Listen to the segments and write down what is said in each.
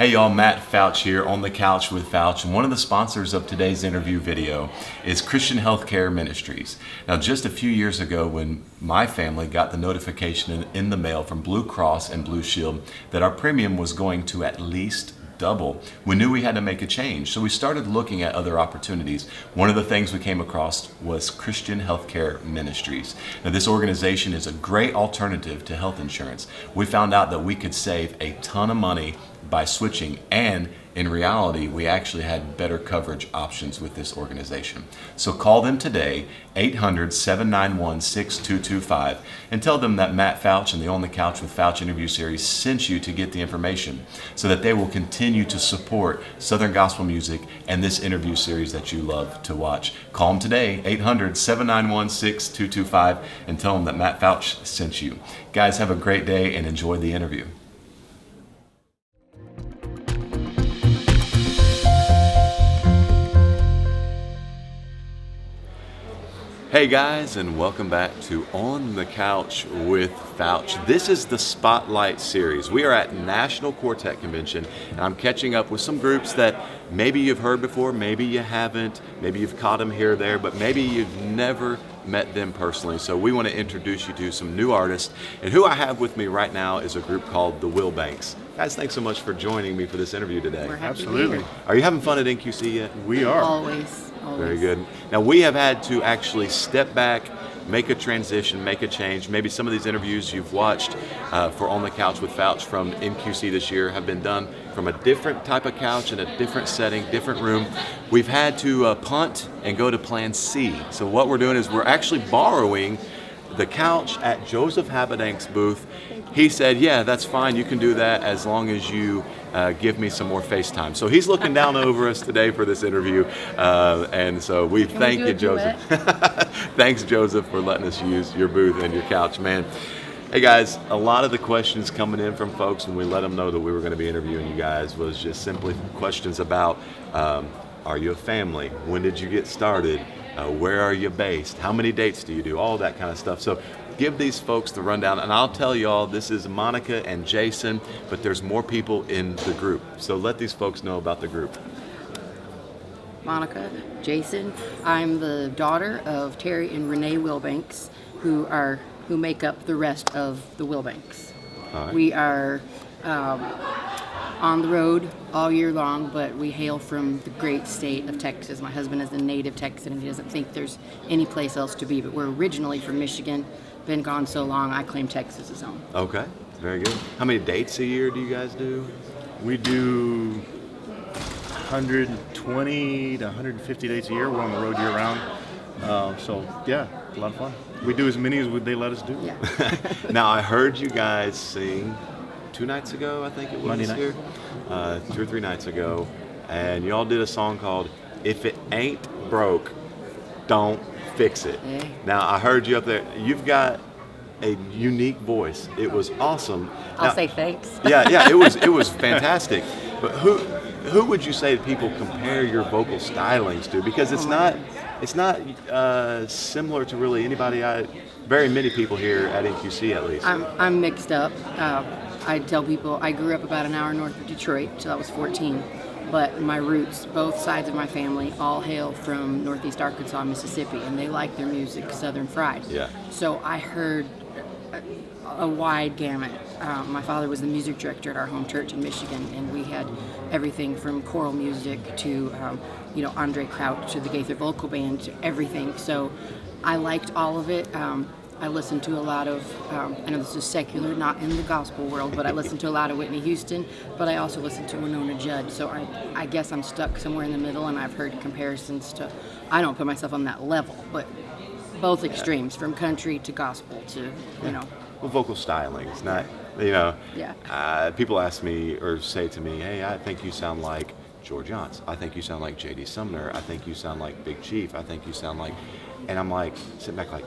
Hey y'all, Matt Fouch here on the couch with Fouch, and one of the sponsors of today's interview video is Christian Healthcare Ministries. Now, just a few years ago when my family got the notification in the mail from Blue Cross and Blue Shield that our premium was going to at least double, we knew we had to make a change. So we started looking at other opportunities. One of the things we came across was Christian Healthcare Ministries. Now, this organization is a great alternative to health insurance. We found out that we could save a ton of money by switching, and in reality, we actually had better coverage options with this organization. So call them today, 800-791-6225, and tell them that Matt Fouch and the On the Couch with Fouch interview series sent you to get the information so that they will continue to support Southern gospel music and this interview series that you love to watch. Call them today, 800-791-6225, and tell them that Matt Fouch sent you. Guys, have a great day and enjoy the interview. Hey guys, and welcome back to On the Couch with Fouch. This is the Spotlight Series. We are at National Quartet Convention, and I'm catching up with some groups that maybe you've heard before, maybe you haven't, maybe you've caught them here or there, but maybe you've never met them personally. So we want to introduce you to some new artists, and who I have with me right now is a group called the Wilbanks. Guys, thanks so much for joining me for this interview today. We're happy to be here. Are you having fun at NQC yet? We are. Always. Very good. Now, we have had to actually step back, make a transition, make a change. Maybe some of these interviews you've watched for On the Couch with Fouch from NQC this year have been done from a different type of couch in a different setting, different room. We've had to punt and go to Plan C. So what we're doing is we're actually borrowing the couch at Joseph Habedank's booth. He said, yeah, that's fine, you can do that as long as you give me some more FaceTime. So he's looking down over us today for this interview, and so we thank you, Joseph. Thanks, Joseph, for letting us use your booth and your couch, man. Hey guys, a lot of the questions coming in from folks when we let them know that we were going to be interviewing you guys was just simply questions about, are you a family? When did you get started? Where are you based? How many dates do you do? All that kind of stuff. So give these folks the rundown, and I'll tell y'all, this is Monica and Jason, but there's more people in the group. So let these folks know about the group. Monica, Jason. I'm the daughter of Terry and Renee Wilbanks, who make up the rest of the Wilbanks. All right. We are on the road all year long, but we hail from the great state of Texas. My husband is a native Texan, and he doesn't think there's any place else to be, but we're originally from Michigan. Been gone so long, I claim Texas as home. Okay, very good. How many dates a year do you guys do? We do 120 to 150 days a year. We're on the road year round. So yeah, a lot of fun. We do as many as they let us do. Yeah. Now, I heard you guys sing 2 nights ago, I think it was Monday night. here, 2 or 3 nights ago, and y'all did a song called "If It Ain't Broke, Don't Fix It." Yeah. Now, I heard you up there. You've got a unique voice. It was awesome. I'll Now, say thanks. yeah, it was fantastic. But who would you say people compare your vocal stylings to? Because it's not similar to really anybody. Very many people here at NQC, at least. I'm mixed up. I tell people I grew up about an hour north of Detroit, so I was 14. But my roots, both sides of my family, all hail from Northeast Arkansas, Mississippi, and they like their music Southern fried. Yeah. So I heard a wide gamut. My father was the music director at our home church in Michigan, and we had everything from choral music to, Andre Crouch to the Gaither Vocal Band to everything. So I liked all of it. I listened to a lot of, I know this is secular, not in the gospel world, but I listened to a lot of Whitney Houston, but I also listened to Winona Judd. So I guess I'm stuck somewhere in the middle, and I've heard comparisons to, I don't put myself on that level, but both extremes, from country to gospel to, Well, vocal styling is not, Yeah. people ask me or say to me, hey, I think you sound like George Yance. I think you sound like J.D. Sumner. I think you sound like Big Chief. I think you sound like, and I'm like, sitting back like,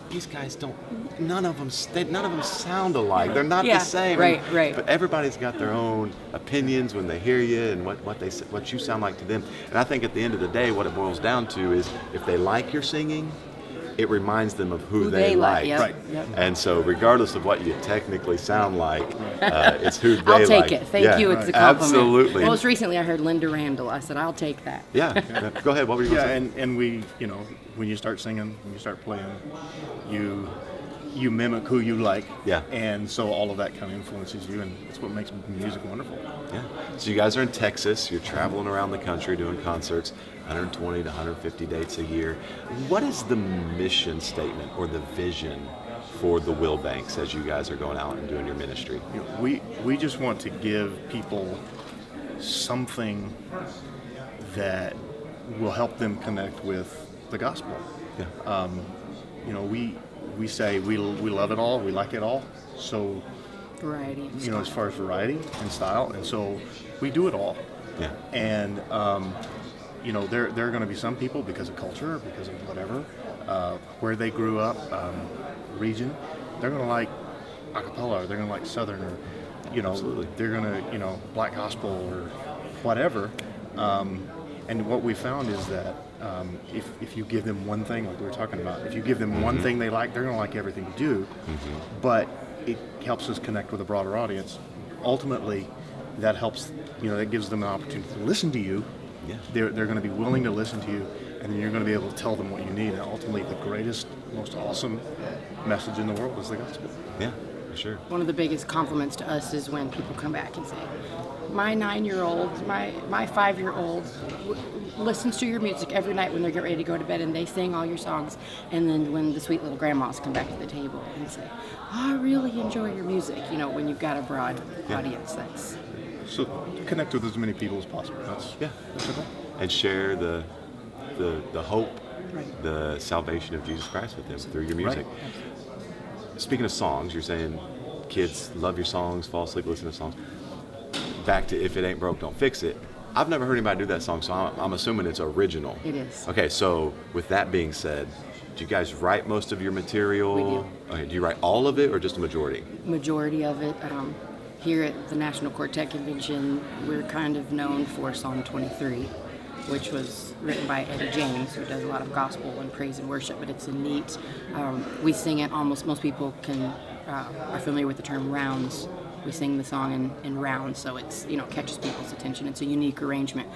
these guys none of them sound alike. They're not the same. Right. But everybody's got their own opinions when they hear you and what you sound like to them. And I think at the end of the day, what it boils down to is if they like your singing, it reminds them of who they they like. Yep. Right. Yep. And so regardless of what you technically sound like, it's who they I'll like. take it. Thank you. It's a compliment. Absolutely. Most recently, I heard Linda Randall. I said, I'll take that. Yeah. Go ahead. What were you going to Yeah, say? and we, when you start singing, when you start playing, you mimic who you like. Yeah. And so all of that kind of influences you, and it's what makes music wonderful. Yeah. So you guys are in Texas. You're traveling around the country doing concerts, 120 to 150 dates a year. What is the mission statement or the vision for the Wilbanks as you guys are going out and doing your ministry? We just want to give people something that will help them connect with the gospel. Yeah. We say we love it all, we like it all. So, Variety. as far as variety and style, and so we do it all. Yeah. And there are going to be some people because of culture, because of whatever, where they grew up, region, they're going to like a cappella, or they're going to like Southern, or Absolutely. they're going to black gospel or whatever. And what we found is that if you give them one thing, like we were talking about, if you give them one thing they like, they're going to like everything you do. But it helps us connect with a broader audience. Ultimately, that helps. That gives them an opportunity to listen to you. Yeah. They're going to be willing to listen to you, and then you're going to be able to tell them what you need. And ultimately, the greatest, most awesome message in the world is the gospel. Yeah, for sure. One of the biggest compliments to us is when people come back and say, my 9-year-old, my 5-year-old listens to your music every night when they're getting ready to go to bed, and they sing all your songs. And then when the sweet little grandmas come back to the table and say, I really enjoy your music, when you've got a broad audience, that's... So connect with as many people as possible. That's okay. And share the hope, Right. the salvation of Jesus Christ with them through your music. Speaking of songs, you're saying kids love your songs, fall asleep listening to songs. Back to If It Ain't Broke, Don't Fix It. I've never heard anybody do that song, so I'm assuming it's original. It is. Okay, so with that being said, do you guys write most of your material? We do. Okay, do you write all of it or just a majority? Majority of it. Here at the National Quartet Convention, we're kind of known for Psalm 23, which was written by Eddie James, who does a lot of gospel and praise and worship, but it's a neat, we sing it almost, most people are familiar with the term rounds. We sing the song in rounds, so it's, catches people's attention. It's a unique arrangement.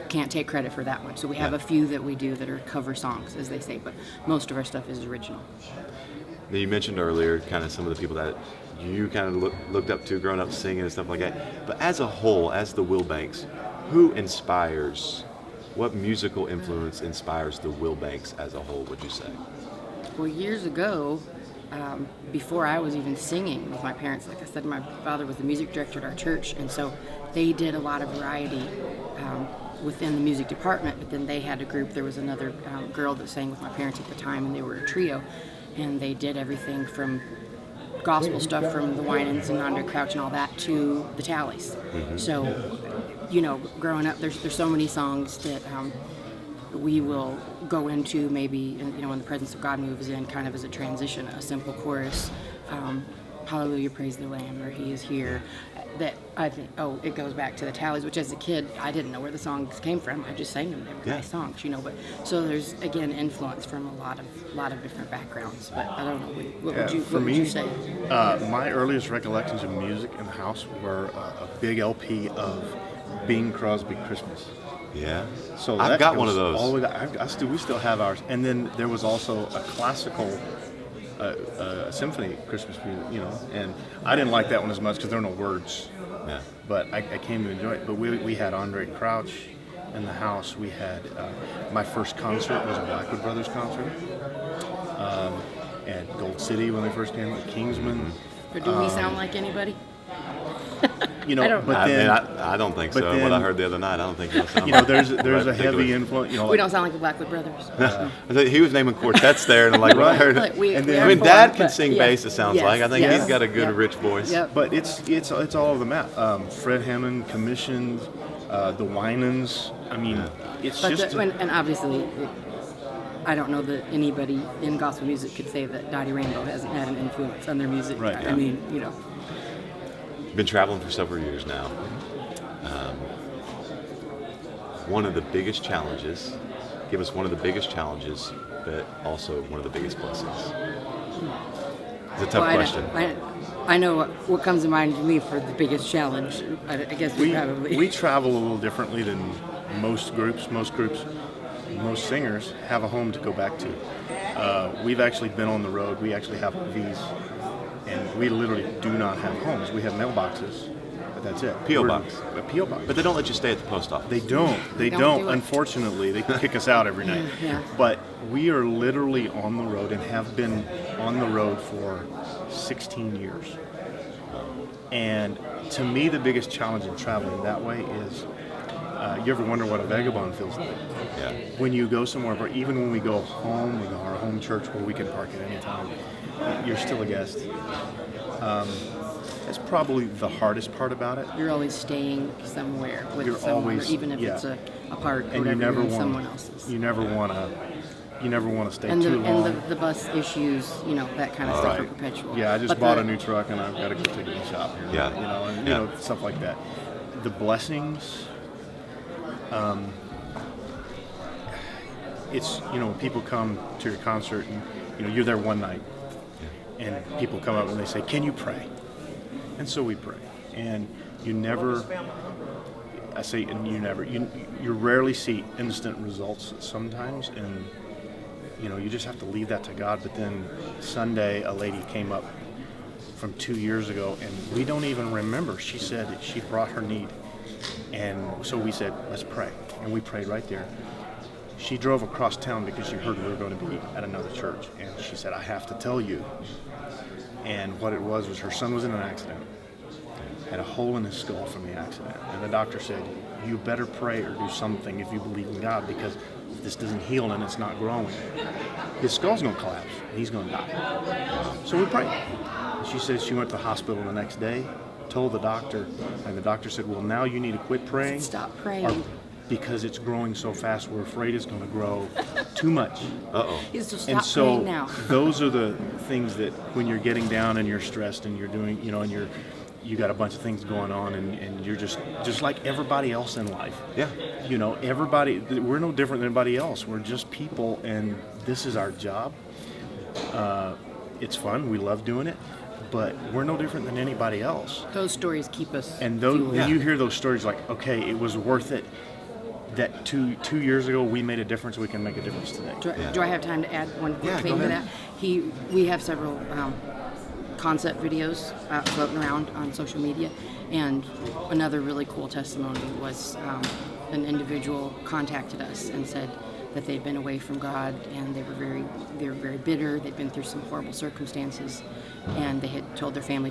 Can't take credit for that one. So we have a few that we do that are cover songs, as they say, but most of our stuff is original. Now, you mentioned earlier kind of some of the people that you kind of looked up to growing up singing and stuff like that. But as a whole, as the Wilbanks, who inspires, what musical influence inspires the Wilbanks as a whole, would you say? Well, years ago, before I was even singing with my parents, like I said, my father was the music director at our church, and so they did a lot of variety within the music department, but then they had a group. There was another girl that sang with my parents at the time, and they were a trio, and they did everything from gospel stuff from the Winans and Andre Crouch and all that to the Tallies. So, growing up, there's so many songs that we will go into maybe, when the presence of God moves in, kind of as a transition, a simple chorus, Hallelujah, praise the Lamb, or He is here. That I think, it goes back to the Tallies, which as a kid, I didn't know where the songs came from. I just sang them. They were nice songs, But so there's again influence from a lot of different backgrounds. But I don't know. What would you say? My earliest recollections of music in the house were a big LP of Bing Crosby Christmas. Yeah. So I've that got one goes of those. All the way we still have ours. And then there was also a classical symphony Christmas music, and I didn't like that one as much because there are no words. Yeah. But I came to enjoy it. But we had Andre Crouch in the house. We had my first concert was a Blackwood Brothers concert at Gold City when they first came, at Kingsman. Or do we sound like anybody? I don't. But I don't think so. then- What I heard the other night, I don't think it'll sound like there's that a heavy particular- influence. We don't sound like the Blackwood Brothers. I thought he was naming quartets there, and I'm like, when I heard it. We And then- are I mean, formed, Dad can but sing yes, bass, it sounds yes, like. I think yes. he's got a good, rich voice. Yep. But it's all over the map. Fred Hammond commissioned the Winans. I mean, it's But just and obviously, I don't know that anybody in gospel music could say that Dottie Rainbow hasn't had an influence on their music. Right, I yeah. mean, Been traveling for several years now. One of the biggest challenges, give us one of the biggest challenges but also one of the biggest blessings? It's a tough Well, question. I know what comes to mind to me for the biggest challenge. I guess We travel a little differently than most groups. Most singers have a home to go back to. We've actually been on the road. We actually have RVs, and we literally do not have homes. We have mailboxes, but that's it. P.O. box. A P.O. box. But they don't let you stay at the post office. They don't. They Don't don't. do it. Unfortunately, they can kick us out every night. Yeah. But we are literally on the road and have been on the road for 16 years. And to me, the biggest challenge in traveling that way is, you ever wonder what a vagabond feels like? Yeah. When you go somewhere, or even when we go home, we go to our home church where we can park at any time, you're still a guest. That's probably the hardest part about it. You're always staying somewhere with You're someone, always- or even if yeah. it's a park, And whatever, you never you're in want someone else's. You never want to stay And too long. the bus issues, that kind of stuff are perpetual. Yeah, I just But bought a new truck and I've got to go take it to the shop here. Yeah. And Yeah. stuff like that. The blessings, it's, people come to your concert and, you're there one night and people come up and they say, "Can you pray?" And so we pray. And you rarely see instant results sometimes, and you just have to leave that to God. But then Sunday, a lady came up from 2 years ago, and we don't even remember. She said that she brought her need, and so we said, "Let's pray," and we prayed right there. She drove across town because she heard we were going to be at another church, and she said, "I have to tell you." And what it was her son was in an accident, had a hole in his skull from the accident, and the doctor said, "You better pray or do something if you believe in God, because if this doesn't heal and it's not growing, his skull's going to collapse and he's going to die." So we prayed. She said she went to the hospital the next day, told the doctor, and the doctor said, "Well, now you need to quit praying. Stop praying. or- because it's growing so fast, we're afraid it's going to grow too much." Uh-oh. Is to And stop so praying now. those are the things that when you're getting down and you're stressed and you're doing, and you got a bunch of things going on, and you're just like everybody else in life. Yeah. We're no different than anybody else. We're just people, and this is our job. It's fun. We love doing it, but we're no different than anybody else. Those stories keep us. And fueled. when you hear those stories, like, okay, it was worth it. That two years ago we made a difference. We can make a difference today. Do I have time to add one quick Yeah, thing go to ahead. that? We have several concept videos floating around on social media, and another really cool testimony was an individual contacted us and said that they'd been away from God, and they were very bitter. They'd been through some horrible circumstances, and they had told their family,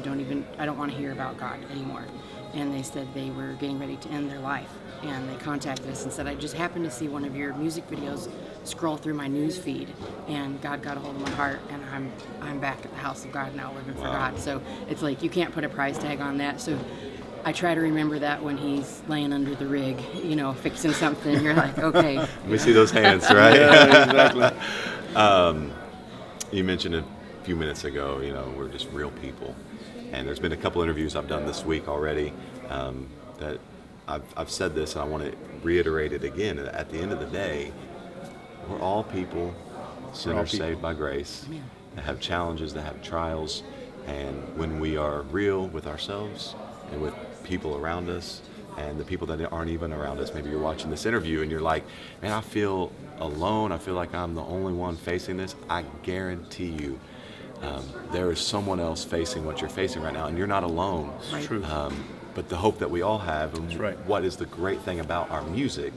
I don't want to hear about God anymore. And they said they were getting ready to end their life. And they contacted us and said, "I just happened to see one of your music videos scroll through my news feed, and God got a hold of my heart, and I'm back at the house of God now, living for God." So it's like you can't put a price tag on that. So I try to remember that when he's laying under the rig, fixing something. You're like, okay. We see those hands, right? Yeah, exactly. You mentioned a few minutes ago, we're just real people. And there's been a couple interviews I've done this week already that I've said this, and I want to reiterate it again. At the end of the day, we're all people, sinners saved by grace, that have challenges, that have trials. And when we are real with ourselves and with people around us, and the people that aren't even around us, maybe you're watching this interview and you're like, "Man, I feel alone. I feel like I'm the only one facing this." I guarantee you, there is someone else facing what you're facing right now, and you're not alone. Right. True. But the hope that we all have, and right. what is the great thing about our music,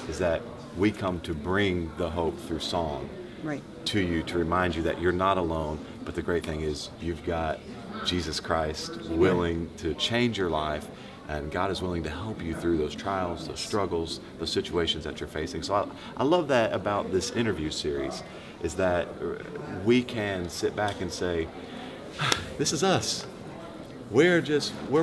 is that we come to bring the hope through song Right. to you, to remind you that you're not alone. But the great thing is you've got Jesus Christ willing to change your life, and God is willing to help you through those trials, those struggles, those situations that you're facing. So I love that about this interview series, is that we can sit back and say, "This is us. We're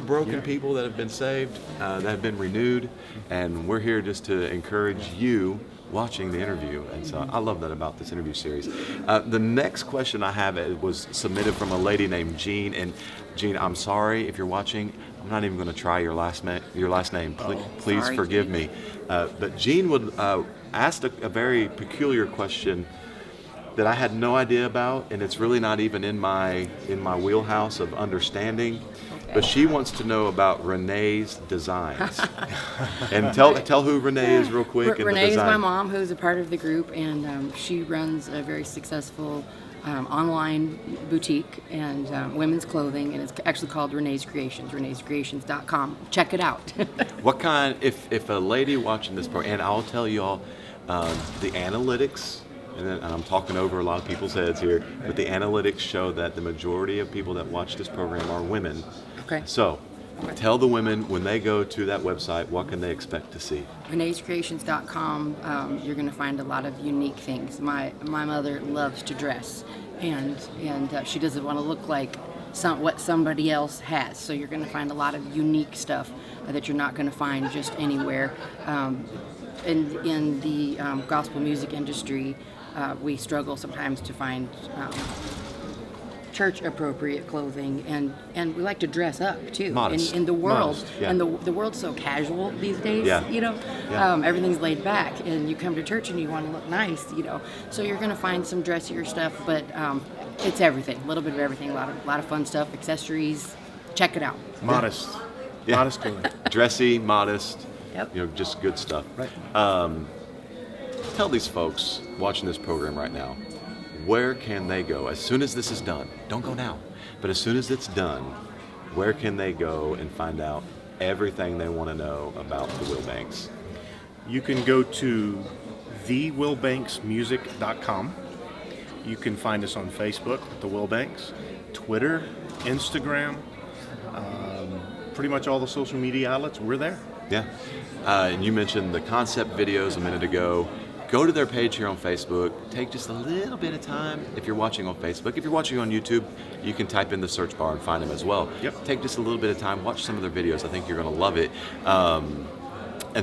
broken people that have been saved, that have been renewed, and we're here just to encourage you watching the interview." And so I love that about this interview series. The next question I have was submitted from a lady named Jean. And Jean, I'm sorry if you're watching. I'm not even going to try your last name. Please Sorry, forgive Jean. me. But Jean would asked a very peculiar question. that I had no idea about, and it's really not even in my wheelhouse of understanding. But she wants to know about Renee's designs. And tell who Renee is real quick. and Renee the is design. my mom, who's a part of the group, and she runs a very successful online boutique and women's clothing, and it's actually called Renee's Creations, reneescreations.com. Check it out. What kind, if a lady watching this program, and I'll tell y'all, the analytics, and I'm talking over a lot of people's heads here, but the analytics show that the majority of people that watch this program are women. Okay. So, tell the women when they go to that website, what can they expect to see? reneescreations.com, you're going to find a lot of unique things. My mother loves to dress, and she doesn't want to look like what somebody else has. So you're going to find a lot of unique stuff that you're not going to find just anywhere. In the gospel music industry, we struggle sometimes to find church appropriate clothing, and we like to dress up too. Modest. In the world, Modest, yeah. and the world's so casual these days. Yeah. Yeah. Everything's laid back, and you come to church and you want to look nice. So you're going to find some dressier stuff, but it's everything, a little bit of everything, a lot of fun stuff, accessories. Check it out. Modest. Yeah. Modest clothing. Dressy, modest, Yep. just good stuff. Right. Tell these folks watching this program right now, where can they go as soon as this is done? Don't go now, but as soon as it's done, where can they go and find out everything they want to know about the Wilbanks? You can go to thewilbanksmusic.com. You can find us on Facebook, The Wilbanks, Twitter, Instagram, pretty much all the social media outlets. We're there. Yeah. And you mentioned the concept videos a minute ago. Go to their page here on Facebook. Take just a little bit of time if you're watching on Facebook. If you're watching on YouTube, you can type in the search bar and find them as well. Yep. Take just a little bit of time. Watch some of their videos. I think you're going to love it. And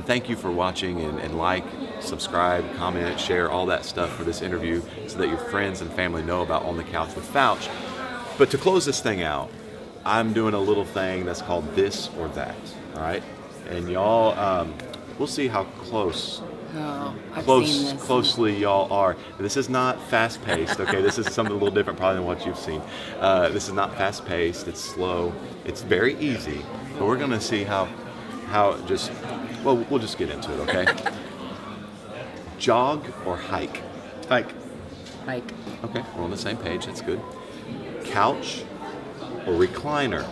thank you for watching, and like, subscribe, comment, share, all that stuff for this interview so that your friends and family know about On the Couch with Fouch. But to close this thing out, I'm doing a little thing that's called This or That, all right? And y'all, we'll see how closely y'all are. This is not fast-paced, okay? This is something a little different probably than what you've seen. This is not fast-paced. It's slow. It's very easy. But we're going to see how we'll just get into it, okay? Jog or hike? Hike. Hike. Okay, we're on the same page. That's good. Couch or recliner?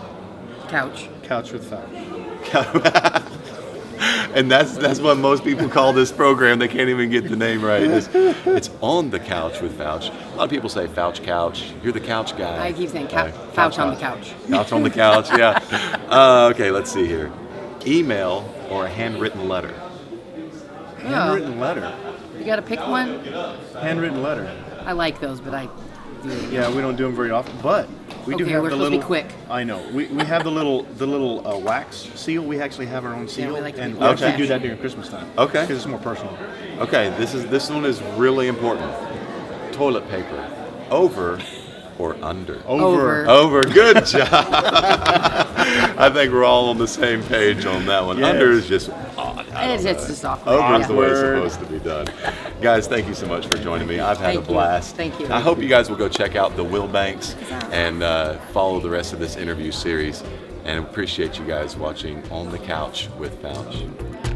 Couch. Couch with Fouch. And that's what most people call this program. They can't even get the name right. It's On the Couch with Fouch. A lot of people say Fouch Couch. You're the couch guy. I keep saying Fouch on the couch. Couch on the couch, yeah. Okay, let's see here. Email or a handwritten letter? Handwritten letter. You got to pick one? Handwritten letter. I like those, but Yeah, we don't do them very often, but we do Okay, have we're the supposed to little. be quick. I know. We have the little wax seal. We actually have our own seal, we like to and be we actually Okay. do that during Christmas time. Okay. Because it's more personal. Okay, this one is really important. Toilet paper, over or under? Over. Over. Good job. I think we're all on the same page on that one. Yes. Under is just odd. It's just awkward. Over is the way it's Awkward. supposed to be done. Guys, thank you so much for joining me. I've had Thank a you. blast. Thank you. I hope you guys will go check out the Wilbanks and follow the rest of this interview series. And appreciate you guys watching On the Couch with Fouch.